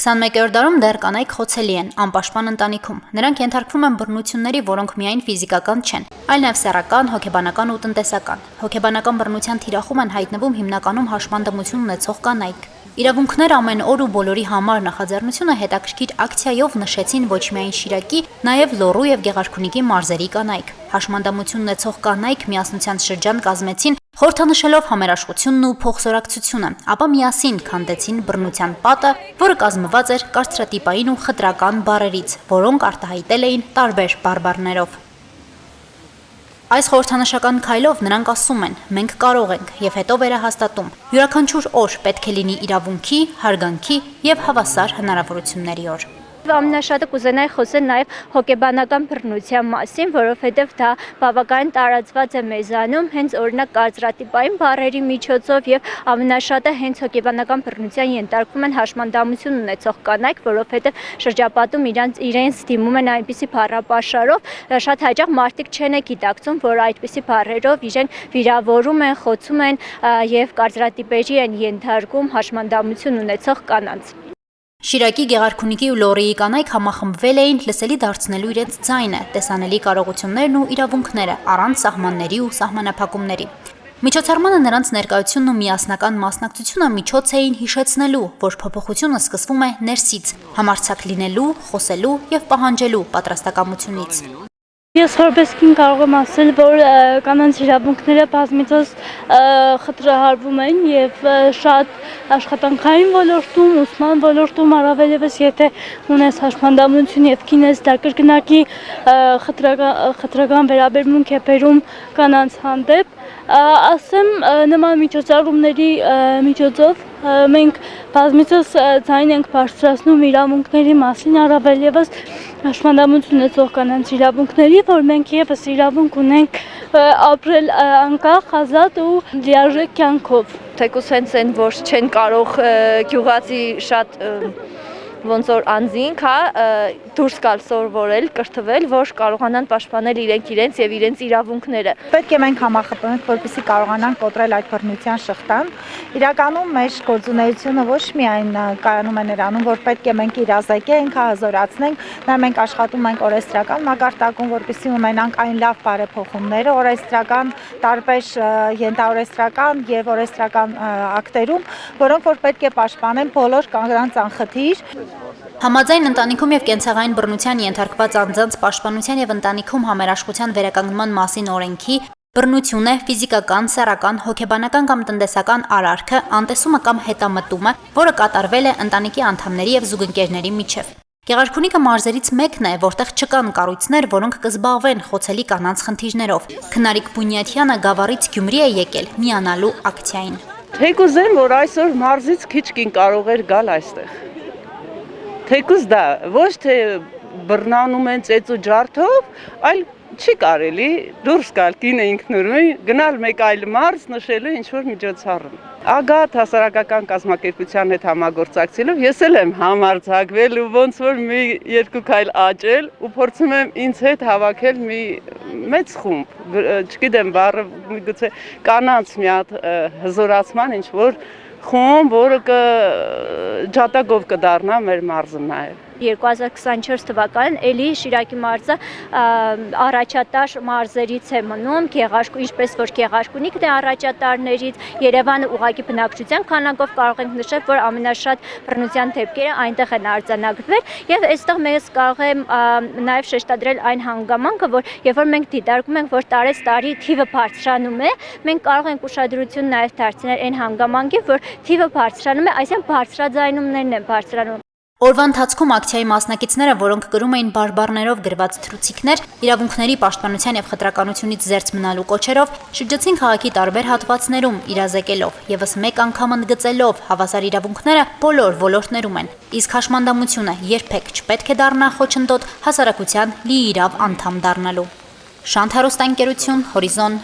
21-րդ դարում դեռ կանայք խոցելի են, անպաշտպան ընտանիքում։ Նրանք ենթարկվում են բռնությունների, որոնք միայն ֆիզիկական չեն, այլ նաև սեռական, հոգեբանական ու տնտեսական։ Հոգեբանական բռնության թիրախում են հայտնվում հիմնականում հաշմանդամություն ունեցող կանայք։ Իրավունքներ ամեն օր ու բոլորի համար նախաձեռնությունը հետաքրքիր ակցիայով նշեցին ոչ միայն Շիրակի, նաև Լոռու եւ Գեղարքունիքի մարզերի կանայք։ Հաշմանդամություն ունեցող կանայք միասնության շրջան կազմեցին, խորհրդանշելով համերաշխությունն ու փոխզորակցությունը, ապա միասին քանդեցին բռնության պատը, որը կազմված էր կարծրատիպային ու խտրական բառերից, որոնք արտահայտել էին տարբեր բարբառներով։ Այս խորհրդանշական քայլով նրանք ասում են՝ մենք կարող ենք, եւ հետո վերահաստատում՝ յուրաքանչյուր օր պետք է լինի իրավունքի, հարգանքի եւ հավասար հնարավորությունների օր։ Ամենաշատը կուզենայի խոսել նաև հոգեբանական բռնության մասին, որովհետև դա բավականին տարածված է մեզանում, հենց օրինակ կարծրատիպային բառերի միջոցով եւ ամենաշատը հենց հոգեբանական բռնության ենթարկվում են հաշմանդամություն ունեցող կանայք, որովհետև շրջապատում իրենց դիմում են այնպիսի բառապաշարով, շատ հաճախ մարդիկ չեն գիտակցում, որ այդպիսի բառերով իրեն վիրավորում են, խոցում են եւ կարծրատիպերի են ենթարկում հաշմանդամություն ունեցող կանանց։ Շիրակի, Գեղարքունիքի ու Լոռիի կանայք համախմբվել էին լսելի դարձնելու իրենց ձայնը, տեսանելի կարողություններն ու իրավունքները առանց սահմանների ու սահմանափակումների։ Միջոցառմանը նրանց ներկայությունն ու միասնական մասնակցությունը միջոց էին հիշեցնելու, որ փոփոխությունը սկսվում է ներսից, համարձակ լինելու, խոսելու եւ պահանջելու պատրաստակամությունից։ Ես որպես կին կարող եմ ասել, որ կանանց իրավունքները բազմիցս խտրահարվում են եւ շատ աշխատանքային ոլորտում, ուսման ոլորտում առավելևս եթե ունես հաշմանդամություն եւ կին ես դա կրկնակի խտրական վերաբերմունք է բերում կանանց հանդեպ, ասեմ նման միջոցառումների միջոցով մենք բազմիցս ձայն ենք բարձրացնում իրավունքների մասին, առավելևս հաշմանդամություն ունեցող կանանց իրավունքների, որ մենք եւս իրավունք ունենք ապրել անկախ, ազատ ու լիարժեք կյանքով։ Թեկուզ հենց այն, որ չեն կարող գյուղացի շատ ոնց որ անձինք, դուրս գալ սովորել, կրթվել, որ կարողանան պաշտպանել իրենց եւ իրենց իրավունքները։ Պետք է մենք համախմբենք, որպեսզի կարողանանք կոտրել այդ բռնության շղթան։ Իրականում մեր գործունեությունը ոչ միայն կայանում է նրանում, որ պետք է մենք իրազեկենք, հազորացնենք, նաեւ մենք աշխատում ենք օրենսդրական մակարդակում, որպեսզի ունենանք այն լավ բարեփոխումները օրենսդրական, տարբեր ենթաօրենսդրական եւ օրենսդրական ակտերում, որոնք որ պետք է պաշտպանեն բոլոր կանանց անխտիր։ Համաձայն ընտանիքում եւ կենցաղային բռնության ենթարկված անձանց պաշտպանության եւ ընտանիքում համերաշխության վերականգնման մասին օրենքի բռնությունը ֆիզիկական, սեռական, հոգեբանական կամ տնտեսական արարքը, անտեսումը կամ հետամտումը, որը կատարվել է ընտանիքի անդամների եւ զուգընկերների միջև։ Գեղարքունիքը մարզերից մեկն է, որտեղ չկան կառույցներ, որոնք կզբաղվեն խոցելի կանանց խնդիրներով։ Քնարիկ Բունյաթյանը Գավառից Գյումրի է եկել միանալու ակցիային։ Թեկուզեն, որ այսօր մարզից քիչ կին կարող էր գալ այստեղ։ Թեկուզ դա ոչ թե բռնանում են ծեծ ու ջարդով, այլ չի կարելի դուրս գալ կինը ինքնուրույն, գնալ մեկ այլ մարզ նշելու ինչ-որ միջոցառում։ Ագատ հասարակական կազմակերպության հետ համագործակցելով ես էլ եմ համարձակվել ու ոնց որ մի երկու քայլ աճել ու փորձում եմ ինձ հետ հավաքել մի մեծ խումբ, չգիտեմ բառը միգուցե կանանց մի հատ հզորացման ինչ-որ խումբ, որը ջատագով կդառնա մեր մարզը նաև։ 2024 թվականին էլի Շիրակի մարզը առաջատար մարզերից է մնում, ինչպես որ Գեղարքունիքն է առաջատարներից, Երևանը ուղղակի բնակչության քանակով կարող ենք նշել, որ ամենաշատ բռնության դեպքերը այնտեղ են արձանագրվել եւ այստեղ մեզ կարող է նաեւ շեշտադրել այն հանգամանքը, որ երբ որ մենք դիտարկում ենք, որ տարեցտարի թիվը բարձրանում է, մենք կարող ենք ուշադրություն նաեւ դարձնել այն հանգամանքին, որ թիվը բարձրանում է, այսինքն բարձրաձայնումներն են բարձրանում։ Օրվա ընթացքում ակցիայի մասնակիցները, որոնք գրում էին բարբառներով գրված թռուցիկներ, իրավունքների պաշտպանության եւ խտրականությունից զերծ մնալու կոչերով, շրջեցին քաղաքի տարբեր հատվածներում, իրազեկելով, եւս մեկ անգամ ընդգծելով հավասար իրավունքները բոլոր ոլորտներում են, իսկ հաշմանդամությունը երբեք չպետք է դառնա խոչընդոտ հասարակության լիիրավ անդամ դառնալու։ Շանթ հեռուստաընկերություն, Հորիզոն,